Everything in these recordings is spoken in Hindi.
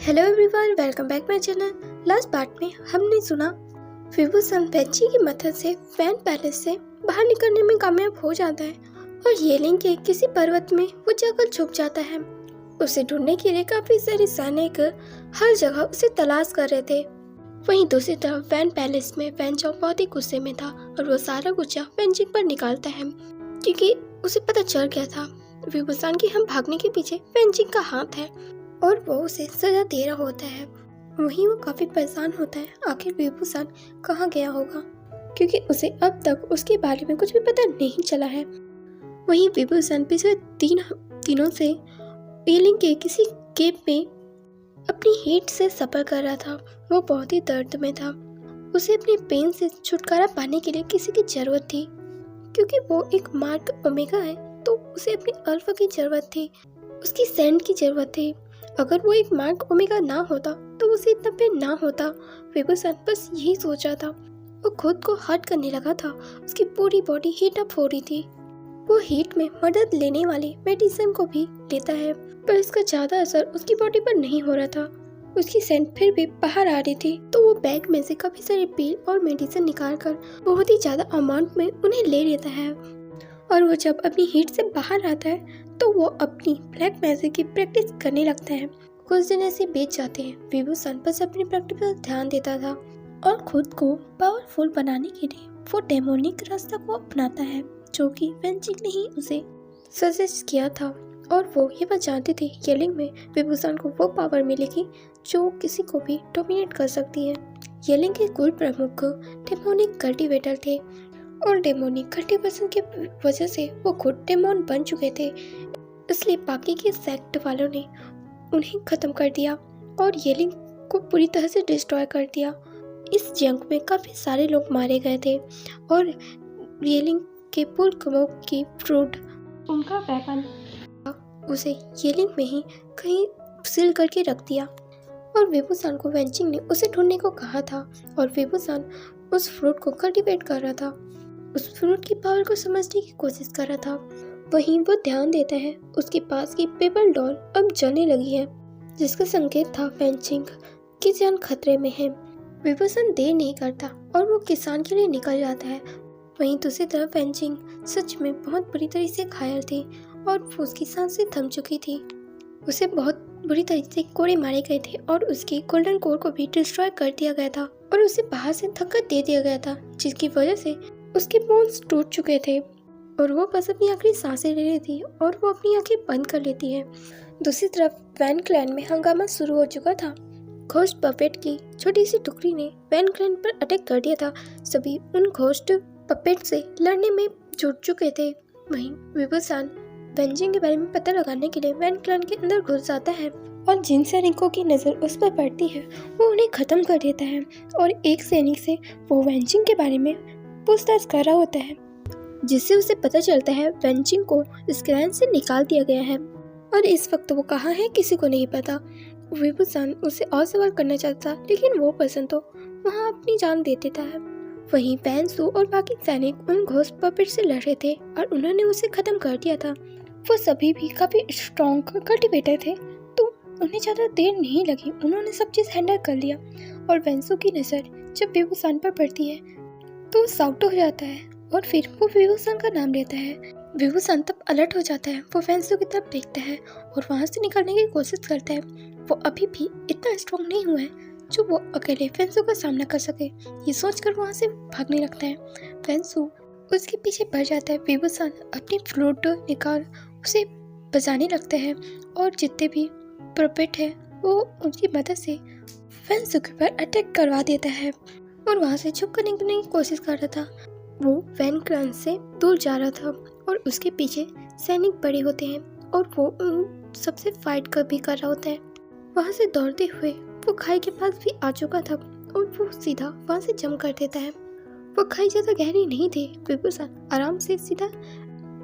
Hello everyone, welcome back my channel. Last part में हमने सुना विभूषण बेंची की मदद से वैन पैलेस से बाहर निकलने में कामयाब हो जाता है और येलिंग के किसी पर्वत में वो जाकर छुप जाता है। उसे ढूंढने के लिए काफी सारे सैनिक हर जगह उसे तलाश कर रहे थे। वहीं दूसरी तरफ वैन पैलेस में वेनचॉ बहुत ही गुस्से में था और वो सारा गुस्सा वेनचिंग पर निकालता है क्योंकि उसे पता चल गया था विभूषण की हम भागने के पीछे वेनचिंग का हाथ है और वो उसे सजा दे रहा होता है। वहीं वो काफी परेशान होता है आखिर विभूषण कहाँ गया होगा क्योंकि उसे अब तक उसके बारे में कुछ भी पता नहीं चला है। वहीं विभूषण पिछले 3 दिनों से येलिंग के किसी केव में अपनी हीट से सफर कर रहा था। वो बहुत ही दर्द में था। उसे अपने पेन से छुटकारा पाने के लिए किसी की जरूरत थी क्योंकि वो एक मार्क ओमेगा है, तो उसे अपनी अल्फा की जरूरत थी, उसकी सैंड की जरूरत थी। अगर वो एक मार्क ओमेगा ना होता तो उसे इतना पेन ना होता। विभूषण बस यही सोच रहा था। वो खुद को हर्ट करने लगा था। उसकी पूरी बॉडी हीट अप हो रही थी। वो हीट में मदद लेने वाली मेडिसिन को भी लेता है पर इसका ज्यादा असर उसकी बॉडी पर नहीं हो रहा था। उसकी सेंट फिर भी बाहर आ रही थी, तो वो बैग में से काफी सारे पिल और मेडिसिन निकाल कर बहुत ही ज्यादा अमाउंट में उन्हें ले लेता है। और वो जब अपनी हीट से बाहर आता है तो वो अपनी ब्लैक मैजिक की प्रैक्टिस करने लगता है। कुछ दिन ऐसे बीत जाते हैं। विभूषण बस अपनी प्रैक्टिस पर ध्यान देता था और खुद को पावरफुल बनाने के लिए वो डेमोनिक रास्ता को अपनाता है जो कि वेनचिंग ने ही उसे सजेस्ट किया था। और वो ये बात जानती थी येलिंग में विभूषण को वो पावर मिलेगी जो किसी को भी डोमिनेट कर सकती है। येलिंग के कुल प्रमुख डेमोनिक कल्टिवेटर थे और डेमोनिक कल्टिवेशन के वजह से वो खुद डेमोन बन चुके थे, इसलिए बाकी के सेक्ट वालों ने उन्हें खत्म कर दिया और येलिंग को पूरी तरह से डिस्ट्रॉय कर दिया। इस जंग में काफी सारे लोग मारे गए थे और येलिंग के पुलकमों की फ्रूट उनका वेपन उसे येलिंग में ही कहीं सील करके रख दिया। और विभूषण को वेनचिंग ने उसे ढूंढने को कहा था और विभूषण उस फ्रूट को कल्टीवेट कर रहा था, उस फ्रूट की पावर को समझने की कोशिश कर रहा था। वहीं वो ध्यान देता है उसके पास की पेपर डॉल अब जलने लगी है, जिसका संकेत था वेनचिंग की जान खतरे में है। विभूषण देर नहीं करता और वो किसान के लिए निकल जाता है। वहीं दूसरी तरफ वेनचिंग सच में बहुत बुरी तरह से घायल थी और वो उसकी सांसें थम चुकी थी। उसे बहुत बुरी तरीके से कोड़े मारे गए थे और उसकी गोल्डन कोर को भी डिस्ट्रॉय कर दिया गया था और उसे बाहर से धक्का दे दिया गया था, जिसकी वजह से उसके बोन्स टूट चुके थे और वो बस अपनी आखिरी सांसें ले रही थी और वो अपनी आंखें बंद कर लेती है। दूसरी तरफ वैन क्लैन में हंगामा शुरू हो चुका था। घोस्ट पपेट की छोटी सी टुकड़ी ने वैन क्लैन पर अटैक कर दिया था। सभी उन घोस्ट पपेट से लड़ने में जुट चुके थे। वहीं विभूषण वेनचिंग के बारे में पता लगाने के लिए वैन क्लैन के अंदर घुस जाता है और जिन सैनिकों की नजर उस पर पड़ती है वो उन्हें खत्म कर देता है और एक सैनिक से वो वेनचिंग के बारे में पूछताछ कर रहा होता है, जिससे उसे पता चलता है वेनचिंग को इस क्लैन से निकाल दिया गया है और इस वक्त वो कहाँ है किसी को नहीं पता। विभूषण उसे और सवाल करना चाहता लेकिन वो पर्सन तो वहाँ अपनी जान दे देता है। वहीं वैनसू और बाकी सैनिक उन घोस्ट पपेट से लड़ रहे थे और उन्होंने उसे खत्म कर दिया था। वो सभी भी काफी स्ट्रॉन्ग कल्टिवेटर थे, तो उन्हें ज्यादा देर नहीं लगी, उन्होंने सब चीज हैंडल कर लिया। और वैनसू की नजर जब विभूषण पर पड़ती है तो वो साउट हो जाता है और फिर वो विभूषण का नाम लेता है। विभूषण तब अलर्ट हो जाता है। वो वेनचू की तरफ देखता है और वहाँ से निकलने की कोशिश करता है। वो अभी भी इतना स्ट्रॉन्ग नहीं हुआ है जो वो अकेले वेनचू का सामना कर सके। ये सोचकर वहाँ से भागने लगता है। वेनचू उसके पीछे बढ़ जाता है। विभूषण अपनी फ्लूट निकाल उसे बजाने लगता है और जितने भी पपेट है वो उनकी मदद से वेनचू के ऊपर अटैक करवा देता है और वहाँ से छुप कर निकलने की कोशिश कर रहा था। वो वैन क्लैन से दूर जा रहा था और उसके पीछे सैनिक बड़े होते हैं और वो उन सबसे फाइट कर रहा होता है। वहाँ से दौड़ते हुए वो खाई के पास भी आ चुका था और वो सीधा वहाँ से जंप कर देता है। वो खाई ज़्यादा गहरी नहीं थी। विभूषण आराम से सीधा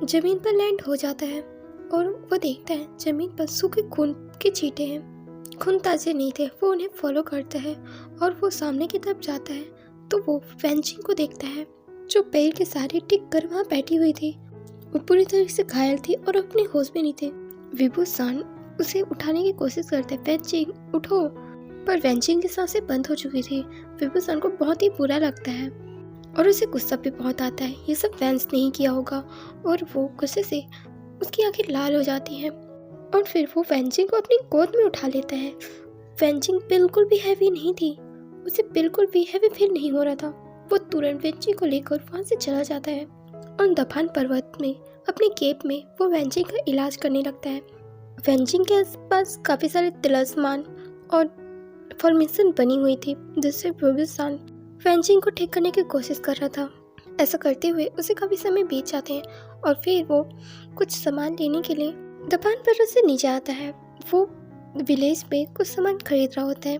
जमीन पर लैंड हो जाता है और वो देखता है जमीन पर सूखे खून के छींटे हैं। खून ताजे नहीं थे। वो उन्हें फॉलो करता है और वो सामने की तरफ जाता है तो वो वेनचिंग को देखता है जो पैर के सहारे टिक कर वहाँ बैठी हुई थी। वो पूरी तरह से घायल थी और अपने होश में नहीं थे। विभूषण उसे उठाने की कोशिश करता है, वेंचिंग उठो, पर वेंचिंग की सांसें बंद हो चुकी थी। विभूषण को बहुत ही बुरा लगता है और उसे गुस्सा भी बहुत आता है, ये सब वेंस नहीं किया होगा, और वो गुस्से से उसकी आंखें लाल हो जाती हैं और फिर वो वेंचिंग को अपनी गोद में उठा लेता है। वेंचिंग बिल्कुल भी हैवी नहीं थी, उसे बिल्कुल भी हैवी फील नहीं हो रहा था। वो तुरंत वेंचिंग को लेकर वहाँ से चला जाता है और दफान पर्वत में अपने केप में वो वेंचिंग का इलाज करने लगता है। वेंचिंग के आसपास काफ़ी सारे तिलस्मान और फॉर्मेशन बनी हुई थी, जिससे विभूषण वेंचिंग को ठीक करने की कोशिश कर रहा था। ऐसा करते हुए उसे काफ़ी समय बीत जाते हैं और फिर वो कुछ सामान लेने के लिए दफान पर्वत से नीचे आता है। वो विलेज में कुछ सामान खरीद रहा होता है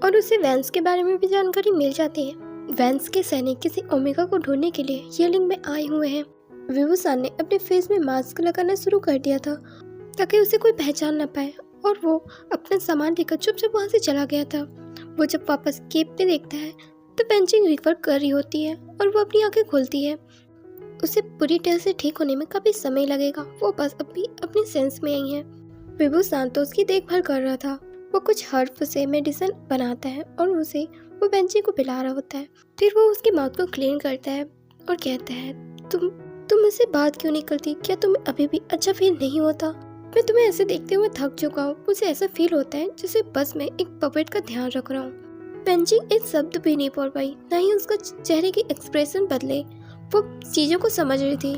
और उसे वेंस के बारे में भी जानकारी मिल जाती है। वेंस के सैनिक किसी ओमेगा को ढूंढने के लिए येलिंग में आए हुए हैं। विभूषण ने अपने फेस में मास्क लगाना शुरू कर दिया था ताकि उसे कोई पहचान न पाए और वो अपना सामान लेकर चुपचाप वहाँ से चला गया था। वो जब वापस केप पे देखता है तो वेंचिंग रिकवर कर रही होती है और वो अपनी आंखें खोलती है। उसे पूरी तरह से ठीक होने में काफ़ी समय लगेगा, वो बस अभी अपने सेंस में आई है। विभूषण तो उसकी देखभाल कर रहा था। वो कुछ हर्ब से मेडिसिन बनाता है और उसे वो वेंचिंग को पिला रहा होता है। फिर वो उसके माउथ को क्लीन करता है और कहता है, तुम मुझसे बात क्यों नहीं करती? क्या तुम्हें अभी भी अच्छा फील नहीं होता? मैं तुम्हें ऐसे देखते हुए थक चुका हूँ। मुझे ऐसा फील होता है जैसे बस मैं एक पपेट का ध्यान रख रहा हूँ। वेंचिंग एक शब्द भी नहीं बोल पाई, ना ही उसका चेहरे की एक्सप्रेशन बदले। वो चीज़ों को समझ रही थी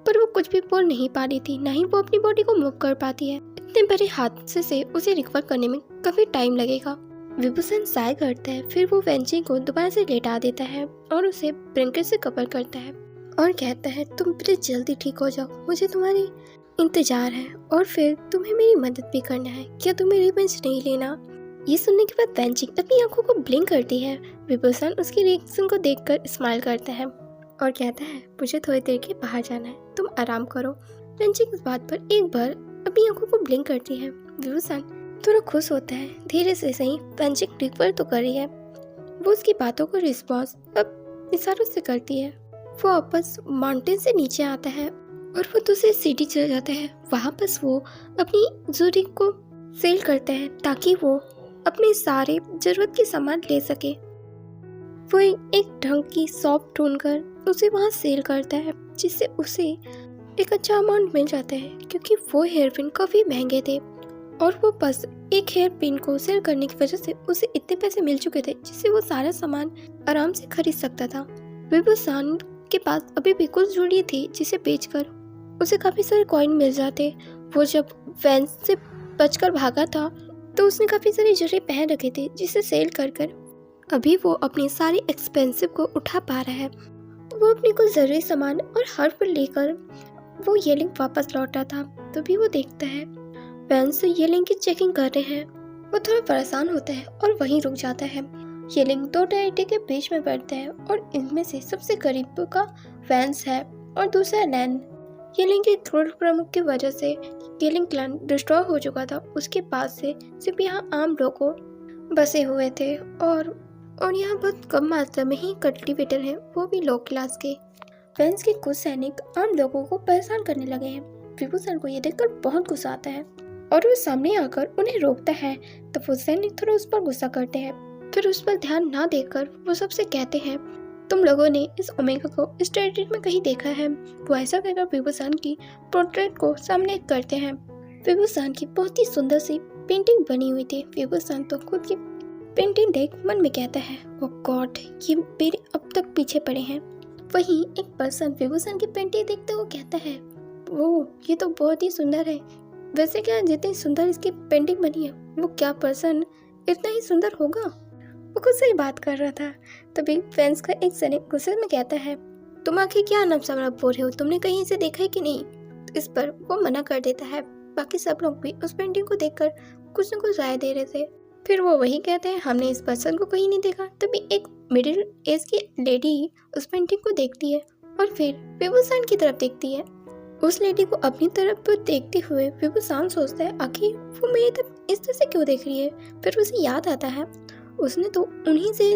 पर वो कुछ भी बोल नहीं पा रही थी, ना ही वो अपनी बॉडी को मूव कर पाती है। इतने बड़े हादसे से उसे रिकवर करने में काफ़ी टाइम लगेगा। विभूषण साय करता है, फिर वो वेंचिंग को दोबारा से लेटा देता है और उसे ब्लैंकेट से कवर करता है और कहता है, तुम प्लीज जल्दी ठीक हो जाओ, मुझे तुम्हारी इंतजार है और फिर तुम्हें मेरी मदद भी करना है। क्या तुम्हें रिवेंज नहीं लेना? ये सुनने के बाद वेंचिंग अपनी आंखों को ब्लिंक करती है। विभूषण उसकी रिएक्शन को देखकर स्माइल करता है और कहता है, मुझे थोड़ी देर के बाहर जाना है, तुम आराम करो। वेंचिंग इस बात पर एक बार अपनी आंखों को ब्लिंक करती है। विभूषण थोड़ा खुश होता है, धीरे से सही वेंचिंग रिकवर तो कर रही है। वो उसकी बातों को रिस्पॉन्स अब इशारों से करती है। वो वापस माउंटेन से नीचे आता है और वो दूसरी सिटी चला जाता है। वहाँ पर वो अपनी जरूरी को सेल करता है ताकि वो अपने सारे जरूरत के सामान ले सके। वो एक ढंग की शॉप ढूंढकर उसे वहाँ सेल करता है, जिससे उसे एक अच्छा अमाउंट मिल जाता है क्योंकि वो हेयर पिन काफ़ी महंगे थे और वो बस एक हेयर पिन को सेल करने की वजह से उसे इतने पैसे मिल चुके थे जिससे वो सारा सामान आराम से खरीद सकता था। विभूषण के पास अभी भी कुछ जूड़ी थी जिसे बेचकर उसे काफ़ी सारे कॉइन मिल जाते। वो जब वेंस से बचकर भागा था तो उसने काफ़ी सारे जूड़े पहन रखे थे जिसे सेल कर कर अभी वो अपनी सारी एक्सपेंसिव को उठा पा रहा है। वो अपने कुछ ज़रूरी सामान और हर्ब लेकर वो येलिंग वापस लौटा था, तभी वो देखता है वेंस येलिंग की चेकिंग कर रहे हैं। वो थोड़ा परेशान होता है और वहीं रुक जाता है। येलिंग दो टाइटे के बीच में बैठते हैं और इनमें से सबसे करीब का वेंस है और दूसरा लैन। येलिंग के क्रूर प्रमुख की वजह से येलिंग क्लैन डिस्ट्रॉय हो चुका था। उसके पास से सिर्फ यहाँ आम लोगों बसे हुए थे और यहाँ बहुत कम मात्रा में ही कल्टीवेटर हैं, वो भी लो क्लास के। वेंस के कुछ सैनिक आम लोगों को परेशान करने लगे हैं। विभूषण को ये देखकर बहुत गुस्सा आता है और वो सामने आकर उन्हें रोकता है, तो वो सैनिक थोड़ा उस पर गुस्सा करते हैं। फिर उस पर ध्यान ना देकर वो सबसे कहते हैं, तुम लोगों ने इस ओमेगा को इस टेरिटरी में कहीं देखा है? वो ऐसा कहकर विभूषण की पोर्ट्रेट को सामने करते हैं। विभूषण की बहुत ही सुंदर सी पेंटिंग बनी हुई थी। विभूषण तो खुद की पेंटिंग देख मन में कहता है, ओ गॉड, ये मेरे अब तक पीछे पड़े हैं। वहीं एक पर्सन विभूषण की पेंटिंग देखते हुए कहता है, वो ये तो बहुत ही सुंदर है। वैसे क्या जितनी सुंदर इसकी पेंटिंग बनी है वो क्या पर्सन इतना ही सुंदर होगा? वो खुद से ही बात कर रहा था। तभी वेंस का एक सैनिक गुस्से में कहता है, तुम आखिर क्या नमसमरा बोल रहे हो? तुमने कहीं इसे देखा है कि नहीं? तो इस पर वो मना कर देता है। बाकी सब लोग भी उस पेंटिंग को देखकर कुछ न कुछ राय दे रहे थे। फिर वो वही कहते हैं, हमने इस पर्सन को कहीं नहीं देखा। तभी एक मिडिल एज की लेडी उस पेंटिंग को देखती है और फिर विभूषण की तरफ देखती है। उस लेडी को अपनी तरफ देखते हुए विभूषण सोचता है, आखिर वो मेरी तरफ इस तरह से क्यों देख रही है? फिर उसे याद आता है उसने तो उन्हीं से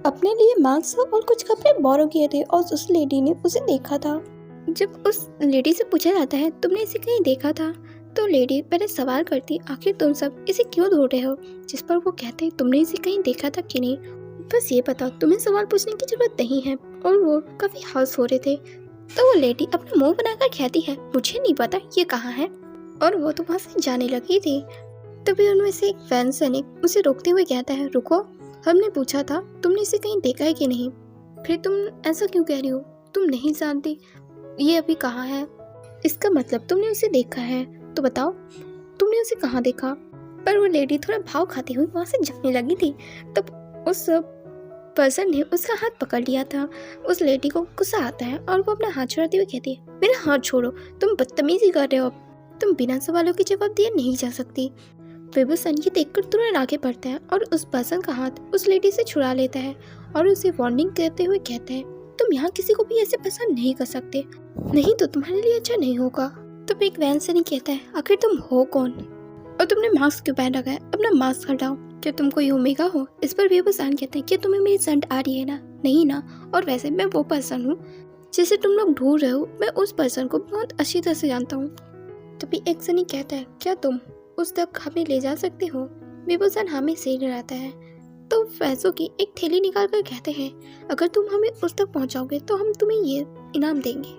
अपने लिए मास्क और कुछ कपड़े बोरो किए थे और उस लेडी ने उसे देखा था। जब उस लेडी से पूछा जाता है, तुमने इसे कहीं देखा था? तो लेडी पहले सवाल करती आखिर तुम सब इसे क्यों ढूंढ रहे हो, जिस पर वो कहते तुमने इसे कहीं देखा था कि नहीं, बस ये बताओ, तुम्हें सवाल पूछने की जरूरत नहीं है। और वो काफी हर्ष हो रहे थे। तो वो लेडी अपना मुंह बनाकर कहती है मुझे नहीं पता ये कहाँ है, और वो तो वहाँ से जाने लगी थी। तभी उनमें से एक फैन सैनिक उसे रोकते हुए कहता है रुको, हमने पूछा था तुमने इसे कहीं देखा है कि नहीं, फिर तुम ऐसा क्यों कह रही हो, तुम नहीं जानती ये अभी कहाँ है, इसका मतलब तुमने उसे देखा है, तो बताओ तुमने उसे कहाँ देखा। पर वो लेडी थोड़ा भाव खाती हुई वहाँ से जाने लगी थी। तब उस पर्सन ने उसका हाथ पकड़ लिया था। उस लेडी को गुस्सा आता है और वो अपना हाथ छुड़ाते हुए कहती है मेरा हाथ छोड़ो, तुम बदतमीजी कर रहे हो, तुम बिना सवालों के जवाब दिए नहीं जा सकती। विभूषण ये देखकर तुरंत आगे बढ़ता है और उस पर्सन का हाथ उस लेडी से छुड़ा लेता है और उसे वार्निंग करते हुए कहता है तुम यहाँ किसी को भी ऐसे पसंद नहीं कर सकते, नहीं तो तुम्हारे लिए अच्छा नहीं होगा। तब एक वैन से नहीं कहता है आखिर तुम हो कौन और तुमने मास्क क्यों पहन रखा है, अपना मास्क हटाओ, क्या तुम कोई ओमेगा हो। इस पर विभूषण कहते हैं कि तुम्हें मेरी सेंट आ रही है ना, नहीं ना, और वैसे मैं वो पर्सन हूँ जिसे तुम लोग ढूंढ रहे हो, मैं उस पर्सन को बहुत अच्छी तरह से जानता हूँ। तभी एक सनी कहता है क्या तुम उस तक हमें ले जा सकते हो। विभूषण हमें से डराता है तो पैसों की एक थैली निकाल कर कहते हैं अगर तुम हमें उस तक पहुंचाओगे तो हम तुम्हें ये इनाम देंगे।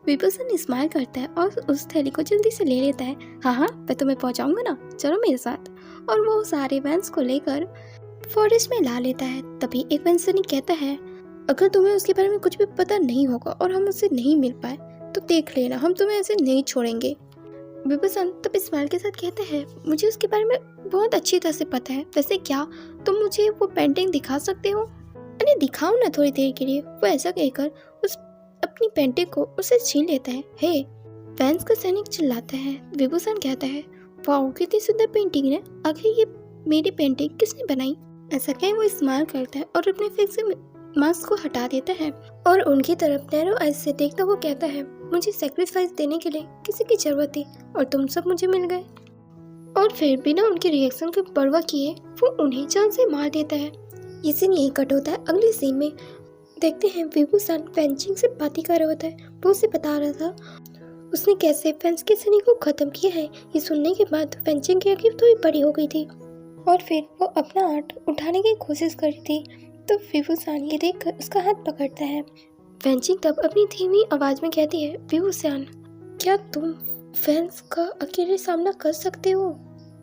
विभूषण स्माइल करता है और उस थैली को जल्दी से ले लेता है। हाँ मैं तुम्हें पहुंचाऊंगा ना, चलो मेरे साथ। और वो सारे वैन्स को लेकर फॉरेस्ट में ला लेता है। तभी एक वैन सनी कहता है अगर तुम्हें उसके बारे में कुछ भी पता नहीं होगा और हम उससे नहीं मिल पाए तो देख लेना, हम तुम्हें ऐसे नहीं छोड़ेंगे। विभूषण तब स्माइल के साथ कहते हैं मुझे उसके बारे में बहुत अच्छी तरह से पता है, वैसे क्या तुम मुझे वो पेंटिंग दिखा सकते हो। अरे दिखाओ ना थोड़ी देर के लिए। वो ऐसा कहकर उस अपनी पेंटिंग को उसे छीन लेता है। हे फैंस का सैनिक चिल्लाता है। विभूषण कहता है वाओ कितनी सुंदर पेंटिंग है, आखिर ये मेरी पेंटिंग किसने बनाई। ऐसा कह वो स्माइल करता है और अपने फेस से मास्क को हटा देता है और उनकी तरफ नैरो आइज से देखता हुआ कहता है मुझे सैक्रिफाइस देने के लिए किसी की जरूरत थी और तुम सब मुझे मिल गए। और फिर बिना उनके रिएक्शन की परवाह किए वो उन्हें जान से मार देता है। ये सीन यही कट होता है। अगले सीन में देखते हैं विभूषण फेंचिंग से बातें कर रहा होता है। वो उसे बता रहा था उसने कैसे फेंस के सनी को खत्म किया है। ये सुनने के बाद फेंचिंग की आंखें थोड़ी बड़ी हो गई थी और फिर वो अपना हाथ उठाने की कोशिश कर रही थी तो विभूषण ये देखकर उसका हाथ पकड़ता है। फेंचिंग तब अपनी धीमी आवाज में कहती है विभूषण क्या तुम फैंस का अकेले सामना कर सकते हो।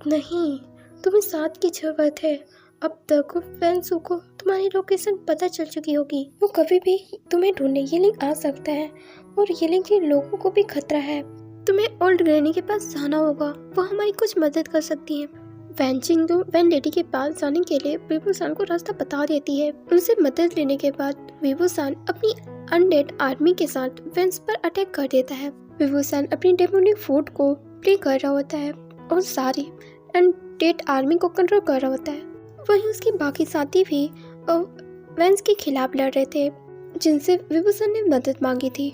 नहीं, तुम्हें साथ की जरूरत है। अब तक फैंसों को तुम्हारी लोकेशन पता चल चुकी होगी, वो कभी भी तुम्हें ढूंढने ये लिंक आ सकता है और ये लिंक के लोगों को भी खतरा है। तुम्हें ओल्ड ग्रैनी के पास जाना होगा, वो हमारी कुछ मदद कर सकती है। फैंचिंग वैन लेडी के पास जाने के लिए विभूषण को रास्ता बता देती है। उनसे मदद लेने के बाद विभूषण अपनी अनडेड आर्मी के साथ फैंस पर अटैक कर देता है। विभूषण अपनी डेमोनिक फूड को प्ले कर रहा होता है और सारी अनडेड आर्मी को कंट्रोल कर रहा होता है। वहीं उसके बाकी साथी भी वैंस के खिलाफ लड़ रहे थे जिनसे विभूषण ने मदद मांगी थी।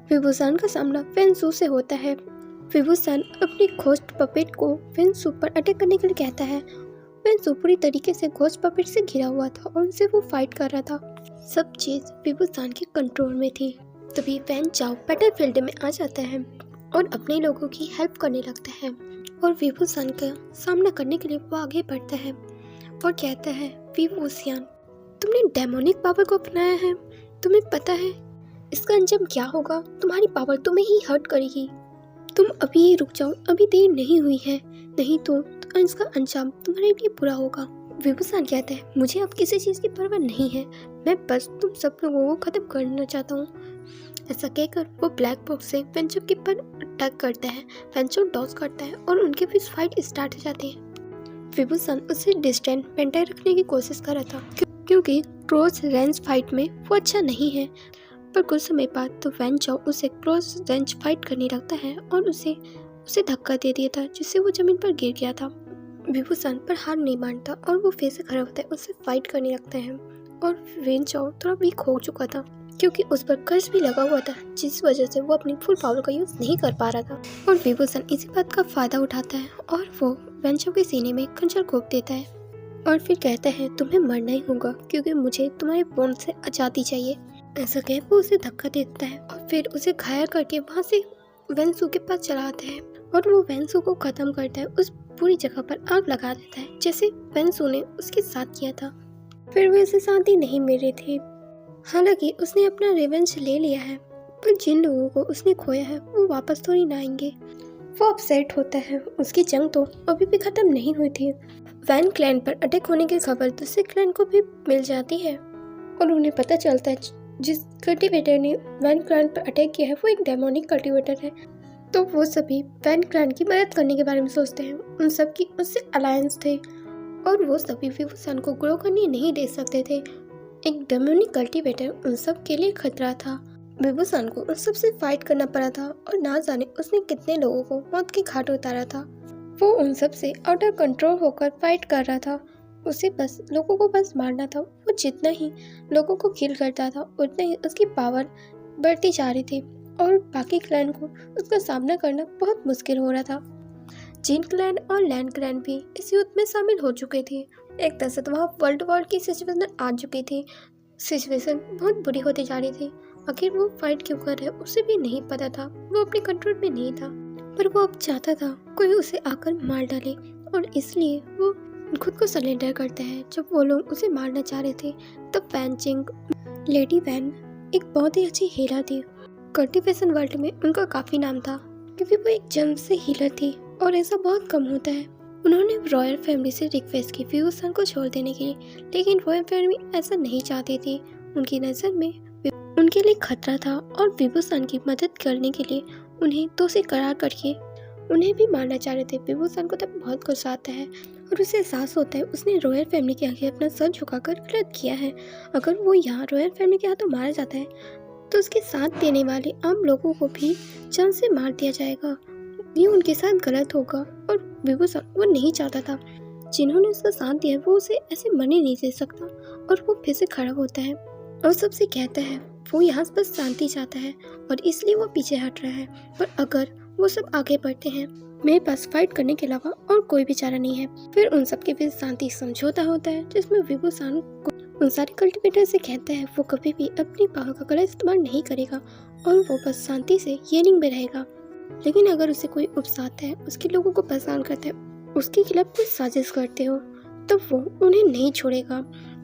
विभूषण का सामना फेंसू से होता है। विभूषण अपनी घोस्ट पपेट को फेंसू पर अटैक करने के लिए कहता है। फेंसू पूरी तरीके से घोस्ट पपेट से घिरा हुआ था और उनसे वो फाइट कर रहा था। सब चीज विभूषण के कंट्रोल में थी। तभी वैन चाओ बैटलफील्ड में आ जाता है और अपने लोगों की हेल्प करने लगता है और विभूषण का सामना करने के लिए वो आगे बढ़ता है और कहता है विभूषण तुमने डेमोनिक पावर को अपनाया है, तुम्हें पता है इसका अंजाम क्या होगा। तुम्हारी पावर तुम्हें ही हर्ट करेगी। तुम अभी ही रुक जाओ, अभी देर नहीं हुई है, नहीं तो इसका अंजाम तुम्हारे लिए बुरा होगा। विभूषण कहता है मुझे अब किसी चीज़ की परवाह नहीं है, मैं बस तुम सब लोगों को खत्म करना चाहता हूँ। ऐसा कहकर वो ब्लैक बॉक्स से फेंचो के पर अटैक करता है। फेंचो डॉज करता है और उनके बीच फाइट स्टार्ट हो जाती है। विभूषण उसे डिस्टेंस मेंटेन रखने की कोशिश कर रहा था क्योंकि क्लोज रेंज फाइट में वो अच्छा नहीं है। पर कुछ समय बाद तो वैन चाओ उसे क्लोज रेंज फाइट करने लगता है और उसे धक्का दे दिया था जिससे वो जमीन पर गिर गया था। विभूषण पर हार नहीं मानता और वो फिर से खड़ा होता है, उससे फाइट करने लगता है और वैन चाओ थोड़ा वीक हो चुका था क्योंकि उस पर कर्ज भी लगा हुआ था जिस वजह से वो अपनी फुल पावर का यूज नहीं कर पा रहा था। और विभूषण इसी बात का फायदा उठाता है और वो वैन चाओ के सीने में खंजर घोंप देता है और फिर कहता है तुम्हें मरना ही होगा क्योंकि मुझे तुम्हारे बोन से आजादी चाहिए। ऐसा कह वो उसे धक्का देता है और फिर उसे घायल करके वहाँ से वेंसू के पास चला आता है और वो वेंसू को खत्म करता है, उस पूरी जगह पर आग लगा देता है जैसे वेंसू ने उसके साथ किया था। फिर भी उसे शांति नहीं मिल रही थी। हालांकि उसने अपना रिवेंज ले लिया है, पर जिन लोगों को उसने खोया है वो वापस थोड़ी ना आएंगे। वो अपसेट होता है, उसकी जंग तो अभी भी खत्म नहीं हुई थी। वैन क्लैन पर अटैक होने की खबर दूसरे क्लैन को भी मिल जाती है और उन्हें पता चलता है जिस कल्टीवेटर ने वैन क्लैन पर अटैक किया है वो एक डेमोनिक कल्टीवेटर है। तो वो सभी वैन क्लैन की मदद करने के बारे में सोचते हैं। उन सब की उससे अलायंस थे और वो सभी विवुसन को ग्रो करने नहीं दे सकते थे। एक डेमोनिक कल्टीवेटर उन सब के लिए खतरा था। विवुसन को उन सब से फाइट करना पड़ा था और ना जाने उसने कितने लोगों को मौत के घाट उतारा था। वो उन सब से आउट ऑफ कंट्रोल होकर फाइट कर रहा था। उसे बस लोगों को बस मारना था। वो जितना ही लोगों को किल करता था उतना ही उसकी पावर बढ़ती जा रही थी और बाकी क्लैन को उसका सामना करना बहुत मुश्किल हो रहा था। जिन क्लैन और लैंड क्लैन भी इस युद्ध में शामिल हो चुके थे। एक तरह से तो वहाँ वर्ल्ड वॉर की सिचुएशन आ चुकी थी। सिचुएशन बहुत बुरी होती जा रही थी। आखिर वो फाइट क्यों कर रहे उसे भी नहीं पता था। वो अपने कंट्रोल में नहीं था, पर वो अब चाहता था कोई उसे आकर मार डाले और इसलिए वो खुद को सरेंडर करता है। जब वो लोग उसे मारना चाह रहे थे तब वैन चिंग, लेडी वैन एक बहुत ही अच्छी हीलर थी। कल्टीवेशन वर्ल्ड में उनका काफ़ी नाम था क्योंकि वो एक जन्म से हीलर थी और ऐसा बहुत कम होता है। उन्होंने रॉयल फैमिली से रिक्वेस्ट की विवुसन को छोड़ देने के लिए, लेकिन रॉयल फैमिली ऐसा नहीं चाहती थी। उनकी नज़र में उनके लिए खतरा था और विवुसन की मदद करने के लिए उन्हें दोषी करार करके उन्हें भी मारना चाह रहे थे। विवुसन को तब बहुत गुस्सा आता है और उसे एहसास होता है उसने रॉयल फैमिली के आगे अपना सर झुकाकर गलत किया है। अगर वो यहाँ रॉयल फैमिली के हाथों मारा जाता है तो उसके साथ देने वाले आम लोगों को भी जान से मार दिया जाएगा। ये उनके साथ गलत होगा और विवुसन वो नहीं चाहता था। जिन्होंने उसका साथ दिया वो उसे ऐसे मरने नहीं दे सकता और वो फिर से खड़ा होता है और सबसे कहता है वो यहाँ बस शांति चाहता है और इसलिए वो पीछे हट रहा है। पर अगर वो सब आगे बढ़ते हैं, मेरे पास फाइट करने के अलावा और कोई भी चारा नहीं है। फिर उन सब के बीच शांति समझौता होता है जिसमें विवुसन उन सारे कल्टीवेटर से कहता है वो कभी भी अपनी पावर का गलत इस्तेमाल नहीं करेगा और वो बस शांति से येलिंग में रहेगा। लेकिन अगर उसे कोई उकसाता है, उसके लोगों को परेशान करता है, उसके खिलाफ कोई साजिश करते हो तो वो उन्हें नहीं छोड़ेगा।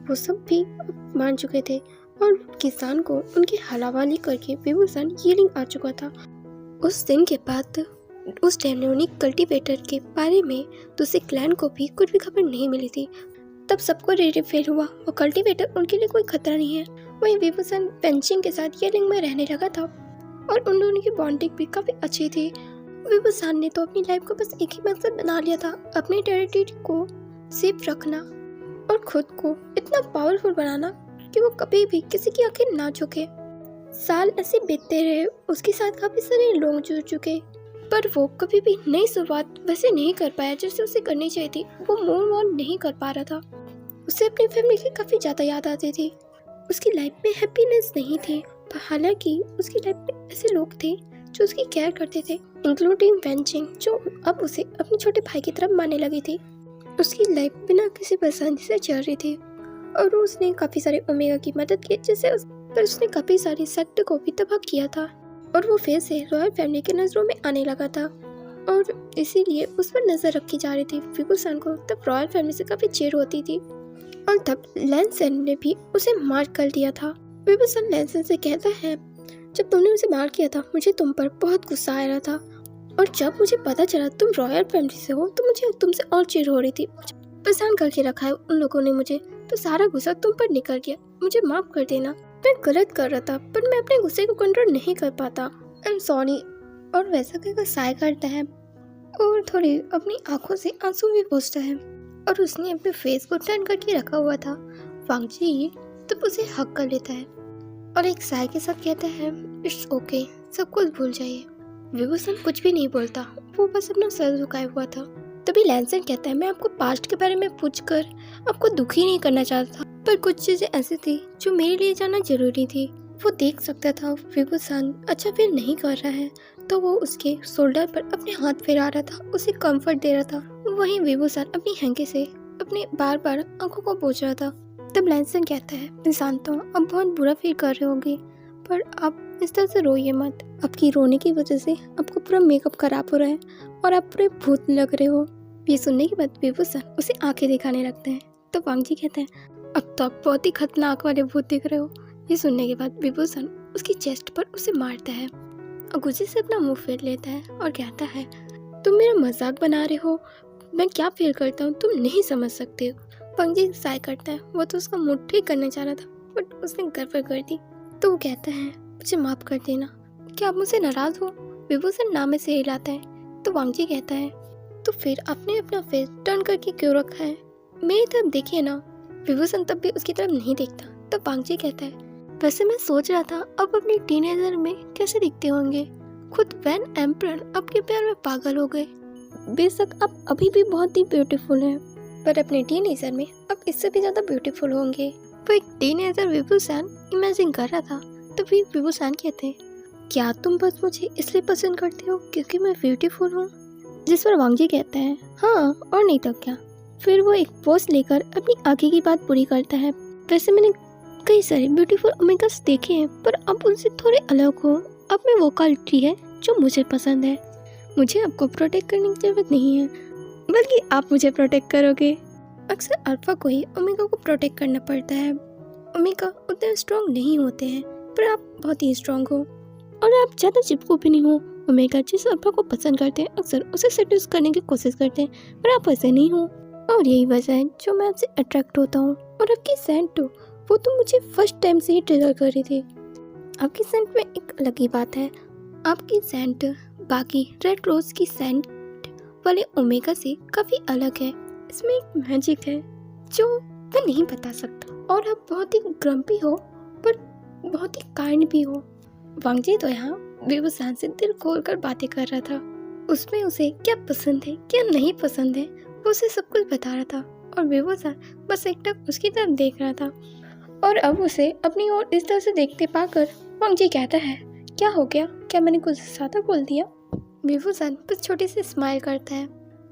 वो सब भी मान चुके थे और किसान को उनकी हलावाली करके विवुसन येलिंग आ चुका था। उस दिन के बाद उस डेमोनिक कल्टीवेटर के बारे में दूसरे क्लैन को भी कुछ भी खबर नहीं मिली थी। तब सबको रेडी फील हुआ वो कल्टीवेटर उनके लिए कोई खतरा नहीं है। वहीं विवुसन पेंचिंग के साथ येलिंग में रहने लगा था और उन दोनों की बॉन्डिंग भी काफ़ी अच्छी थी। विवुसन ने तो अपनी लाइफ को बस एक ही मकसद बना लिया था, अपनी टेरिटरी को सेफ रखना और खुद को इतना पावरफुल बनाना कि वो कभी भी किसी की आंखें ना झुके। साल ऐसे बीतते रहे, उसके साथ काफ़ी सारे लोग जुड़ चुके, पर वो कभी भी नई शुरुआत वैसे नहीं कर पाया जैसे उसे करनी चाहिए थी। वो मूव ऑन नहीं कर पा रहा था। उसे अपनी फैमिली की काफ़ी ज़्यादा याद आती थी। उसकी लाइफ में हैप्पीनेस नहीं थी, पर हालांकि उसकी लाइफ में ऐसे लोग थे जो उसकी केयर करते थे, इंक्लूडिंग वैन चिंग जो अब उसे अपने छोटे भाई की तरफ मानने लगी थी। उसकी लाइफ बिना किसी परेशानी से चल रही थी और उसने काफ़ी सारे ओमेगा की मदद की जिससे उसने काफ़ी सारी सेक्ट को भी तबाह किया था और वो फिर से रॉयल फैमिली के नज़रों में आने लगा था और इसीलिए उस पर नज़र रखी जा रही थी। विवुसन को तब रॉयल फैमिली से काफ़ी चिढ़ होती थी और तब लैंसन ने भी उसे मार कर दिया था। विवुसन लैंसन से कहता है जब तुमने उसे मार किया था मुझे तुम पर बहुत गुस्सा आ रहा था और जब मुझे पता चला तुम रॉयल फैमिली से हो तो मुझे तुमसे और चिढ़ हो रही थी। मुझे परेशान करके रखा है उन लोगों ने मुझे, तो सारा गुस्सा तुम पर निकल गया। मुझे माफ़ कर देना, मैं गलत कर रहा था पर मैं अपने गुस्से को कंट्रोल नहीं कर पाता। I am sorry. और वैसा कहकर साय करता है और थोड़ी अपनी आंखों से आंसू भी पोंछता है और उसने अपने फेस को टर्न करके रखा हुआ था। वांगजी तब उसे हक कर लेता है और एक साय के साथ कहता है इट्स ओके, सब कुछ भूल जाइए। विवुसन कुछ भी नहीं बोलता, वो बस अपना सर झुकाए हुआ था। तभी लैंसन कहता है मैं आपको पास्ट के बारे में पूछकर आपको दुखी नहीं करना चाहता था, पर कुछ चीजें ऐसी थी जो मेरे लिए जानना जरूरी थी। वो देख सकता था विवुसन अच्छा फील नहीं कर रहा है तो वो उसके शोल्डर पर अपने हाथ फेरा रहा था, उसे कंफर्ट दे रहा था। वहीं विवुसन अपनी हैंकी से अपने बार बार आंखों को पोंछ रहा था। तब लैंसन कहता है इंसान तो अब बहुत बुरा फील कर रहे होंगे पर आप इस तरह से रोइए मत। आपकी रोने की वजह से आपको पूरा मेकअप खराब हो रहा है और आप पूरे भूत लग रहे हो। ये सुनने के बाद विभूषण उसे आंखें दिखाने लगते हैं। तो वांग जी कहते हैं, अब तो आप बहुत ही खतरनाक वाले भूत दिख रहे हो। ये सुनने के बाद विभूषण उसकी चेस्ट पर उसे मारता है और गुस्से से अपना मुंह फेर लेता है और कहता है, तुम मेरा मजाक बना रहे हो, मैं क्या फील करता हूँ तुम नहीं समझ सकते हो। वांग जी साय करता है, वो तो उसका मुंह ठीक करने चाह रहा था बट उसने गड़बड़ कर दी। तो वो कहता है, मुझे माफ कर देना, क्या आप मुझसे नाराज हो। विभूषण नाम से हिलाता है। तो वांग जी कहता है, तो फिर आपने अपना फेस टर्न करके क्यों रखा है, मेरी तरफ देखिए ना। विभूषण तब भी उसकी तरफ नहीं देखता। तो वांग जी कहता है, वैसे मैं सोच रहा था अब अपनी टीनेजर में कैसे दिखते होंगे। खुद वैन एम्परर आपके प्यार में पागल हो गए। बेशक आप अभी भी बहुत ही ब्यूटीफुल हैं, पर अपने टीनेजर में आप इससे भी ज्यादा ब्यूटीफुल होंगे। वो एक टीनेजर विभूषण इमेजिन कर रहा था। तो फिर विभूषण कहते हैं, क्या तुम बस मुझे इसलिए पसंद करते हो क्योंकि मैं ब्यूटीफुल हूँ। जिस पर वांग जी कहते हैं, हाँ और नहीं तो क्या। फिर वो एक पोस्ट लेकर अपनी आगे की बात पूरी करता है। वैसे मैंने कई सारे ब्यूटीफुल ओमेगास देखे हैं, पर अब उनसे थोड़े अलग हो। अब में वो क्वालिटी है जो मुझे पसंद है। मुझे आपको प्रोटेक्ट करने की जरूरत नहीं है, बल्कि आप मुझे प्रोटेक्ट करोगे। अक्सर अल्फा को ही ओमेगा को प्रोटेक्ट करना पड़ता है। ओमेगा उतने स्ट्रॉन्ग नहीं होते हैं, पर आप बहुत ही स्ट्रॉन्ग हो और आप ज़्यादा चिपको भी नहीं हो। ओमेगा जिस अल्फा को पसंद करते हैं अक्सर उसे सेड्यूस करने की कोशिश करते हैं, पर आप ऐसे नहीं हो और यही वजह है जो मैं आपसे अट्रैक्ट होता हूँ। और आपकी सेंट वो तो मुझे फर्स्ट टाइम से ही ट्रिगर कर रही थी। आपकी सेंट में एक अलग ही बात है। आपकी सेंट बाकी रेड रोज की सेंट वाले ओमेगा से काफ़ी अलग है। इसमें एक मैजिक है जो मैं नहीं बता सकता। और आप बहुत ही ग्रम्पी हो पर बहुत ही काइंड भी हो। वांग जी तो यहाँ विभूषण से दिल खोल कर बातें कर रहा था। उसमें उसे क्या पसंद है क्या नहीं पसंद है वो उसे सब कुछ बता रहा था और विभूषण बस एकटक उसकी तरफ देख रहा था। और अब उसे अपनी ओर इस तरह से देखते पाकर वांग जी कहता है, क्या हो गया, क्या मैंने कुछ ज्यादा बोल दिया। विभूषण बस छोटी सी स्माइल करता है।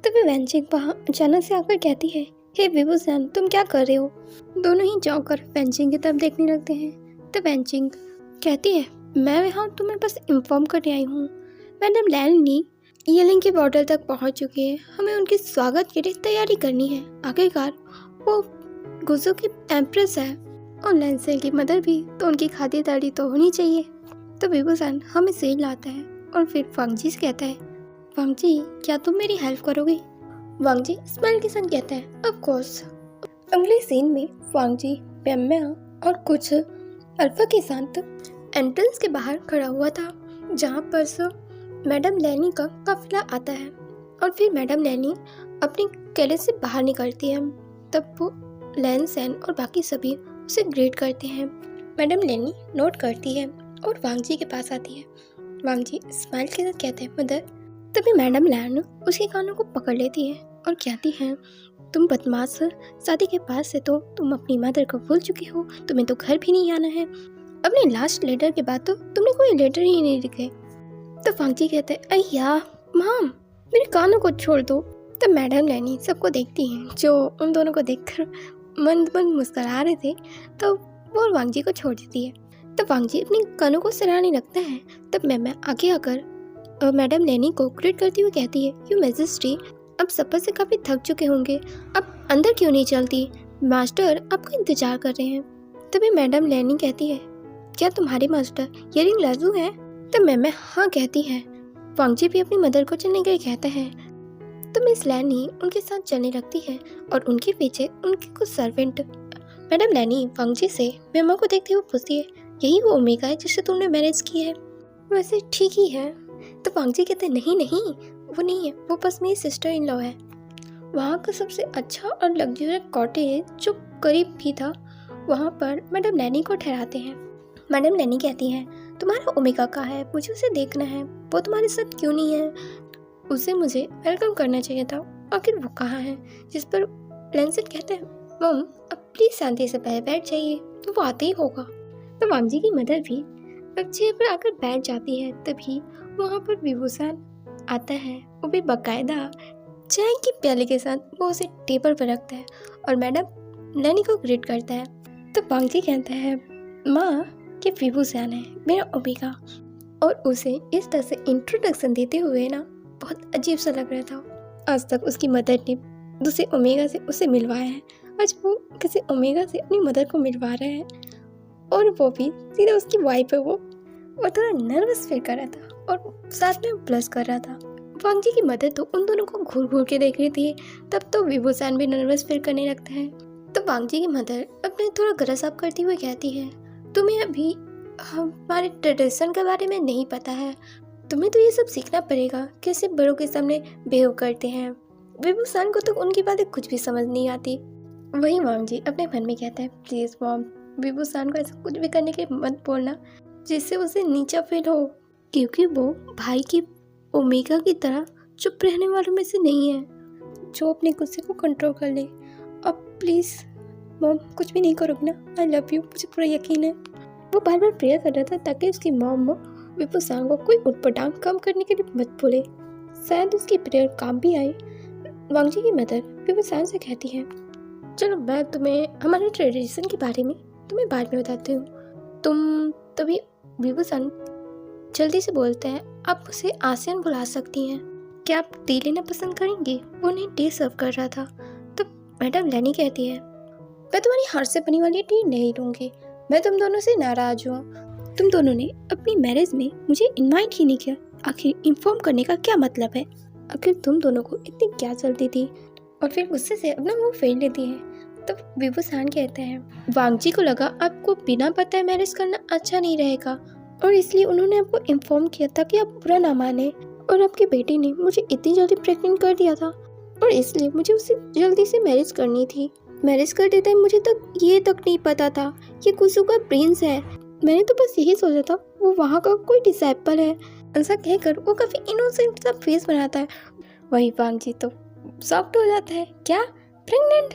तभी वैनचिंग वहाँ अचानक से आकर कहती है, हे विभूषण तुम क्या कर रहे हो। दोनों ही जाकर वैनचिंग की तरफ देखने लगते हैं। तो वैनचिंग कहती है, मैं यहाँ तुम्हें बस इन्फॉर्म करने आई हूँ, मैडम लैनी येलिंग की बॉर्डर तक पहुँच चुकी है, हमें उनके स्वागत के लिए तैयारी करनी है। आखिरकार वो गुजो की एम्प्रेस है और लैंसेल की मदर भी, तो उनकी खातिरदारी तो होनी चाहिए। तो विभूषण हमें सेल लाता है और फिर वांग जी से कहता है, वांग जी क्या तुम मेरी हेल्प करोगे। वांग जी स्माइल के साथ कहता है, ऑफ कोर्स। अगले सीन में वांग जी पेम्या और कुछ अल्फा के साथ एंट्रेंस के बाहर खड़ा हुआ था, जहाँ पर से मैडम लैनी का काफिला आता है। और फिर मैडम लैनी अपनी कैलेज से बाहर निकलती है। तब वो लैनसेन और बाकी सभी उसे ग्रेट करते हैं। मैडम लैनी नोट करती है और वांग जी के पास आती है। वांग जी स्माइल के साथ कहते हैं, मदर। तभी मैडम लैन उसके कानों को पकड़ लेती है और कहती है, तुम बदमाश शादी के बाद से तो तुम अपनी मदर को भूल चुकी हो, तुम्हें तो घर भी नहीं आना है। अपने लास्ट लेटर के बाद तो तुमने कोई लेटर ही नहीं लिखे। तो वांग जी कहते हैं, अय्या माम मेरे कानों को छोड़ दो। तब मैडम लैनी सबको देखती हैं जो उन दोनों को देखकर मंद मंद मुस्कुरा रहे थे, तो वो वांग जी को छोड़ देती है। तब वांग जी अपने कानों को सराहने लगता है। तब मैं आगे आकर मैडम लैनी को ग्रीट करती हुई कहती है, यू मैजेस्टी अब सफर से काफ़ी थक चुके होंगे, अब अंदर क्यों नहीं चलती, मास्टर आपका इंतजार कर रहे हैं। तभी मैडम लैनी कहती है, क्या तुम्हारे मास्टर इयरिंग लाजू है। तब मैं हाँ कहती है। वांग जी भी अपनी मदर को चलने के लिए कहता है। तो मिस लैनी उनके साथ चलने लगती है और उनके पीछे उनके कुछ सर्वेंट। मैडम लैनी वांग जी से मेमा को देखते हुए पूछती है, यही वो ओमेगा है जिससे तुमने मैरिज की है। वैसे ठीक ही है। तो वांग जी कहते हैं, नहीं नहीं वो नहीं है, वो बस मेरी सिस्टर इन लॉ है। वहाँ का सबसे अच्छा और लग्जरियस कॉटेज जो करीब भी था, वहाँ पर मैडम लैनी को ठहराते हैं। मैडम लैनी कहती हैं, तुम्हारा ओमेगा कहाँ है, मुझे उसे देखना है, वो तुम्हारे साथ क्यों नहीं है, उसे मुझे वेलकम करना चाहिए था, आखिर वो कहाँ है। जिस पर लैंसेट कहते हैं, मम अब प्लीज शांति से बैठ जाइए, तो वो आते ही होगा। तो वांग जी की मदर भी चेयर पर आकर बैठ जाती है। तभी वहाँ पर विभूषण आता है, वो भी बाकायदा चाय की प्याले के साथ वो उसे टेबल पर रखता है और मैडम लैनी को ग्रीट करता है। तो वांग जी कहता है, माँ कि विभूषण है मेरा ओमेगा। और उसे इस तरह से इंट्रोडक्शन देते हुए ना बहुत अजीब सा लग रहा था। आज तक उसकी मदर ने दूसरे ओमेगा से उसे मिलवाया है, आज वो किसी ओमेगा से अपनी मदर को मिलवा रहा है, और वो भी सीधा उसकी वाइफ है। वो थोड़ा नर्वस फील कर रहा था और साथ में ब्लश कर रहा था। वांग जी की मदर तो उन दोनों को घूर घूर के देख रही थी। तब तो विभूषण भी नर्वस फील करने लगता है। तो वांग जी की मदर अपने थोड़ा गला साफ करती हुई कहती है, तुम्हें अभी हमारे ट्रेडिशन के बारे में नहीं पता है, तुम्हें तो ये सब सीखना पड़ेगा, कैसे बड़ों के सामने बिहेव करते हैं। विभूषण को तो उनकी बातें कुछ भी समझ नहीं आती। वहीं वांग जी अपने मन में कहता है, प्लीज़ मॉम, विभूषण को ऐसा कुछ भी करने के मत बोलना जिससे उसे नीचा फील हो, क्योंकि वो भाई की ओमेगा की तरह चुप रहने वालों में से नहीं है जो अपने गुस्से को कंट्रोल कर ले। अब प्लीज़ मॉम, कुछ भी नहीं करोगे ना? आई लव यू, मुझे पूरा यकीन है। वो बार बार प्रेयर कर रहा था ताकि उसकी मॉम विभूषण को कोई उटपटांग कम करने के लिए मत बोले। शायद उसकी प्रेयर काम भी आई। वांग जी की मदर विभूषण से कहती है, चलो मैं तुम्हें हमारे ट्रेडिशन के बारे में तुम्हें बाद में बताती हूँ। तुम तभी विभूषण जल्दी से बोलते हैं, आप उसे आसियान बुला सकती हैं, क्या आप टी लेना पसंद करेंगी? वो उन्हें टी सर्व कर रहा था। तो मैडम लैनी कहती है, मैं तुम्हारी हाथ से बनी वाली टी नहीं लूँगी, मैं तुम दोनों से नाराज हूँ। तुम दोनों ने अपनी मैरिज में मुझे इनवाइट ही नहीं किया, आखिर इन्फॉर्म करने का क्या मतलब है? आखिर तुम दोनों को इतनी क्या चलती थी? और फिर गुस्से से अपना मुंह फेर लेती है। तब विभूषण कहते हैं, वांग जी को लगा आपको बिना बताए मैरिज करना अच्छा नहीं रहेगा, और इसलिए उन्होंने आपको इन्फॉर्म किया था कि आप बुरा ना माने। और आपकी बेटी ने मुझे इतनी जल्दी प्रेग्नेंट कर दिया था, और इसलिए मुझे उससे जल्दी से मैरिज करनी थी। मैरिज करते टाइम मुझे ये तक नहीं पता था ये कुसु का प्रिंस है। मैंने तो बस यही सोचा था वो वहाँ का कोई डिसाइपल है। ऐसा कहकर वो काफ़ी इनोसेंट सा फेस बनाता है। वही वांग जी तो शॉक्ड हो जाता है, क्या प्रेग्नेंट?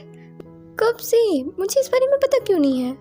कब से? मुझे इस बारे में पता क्यों नहीं है?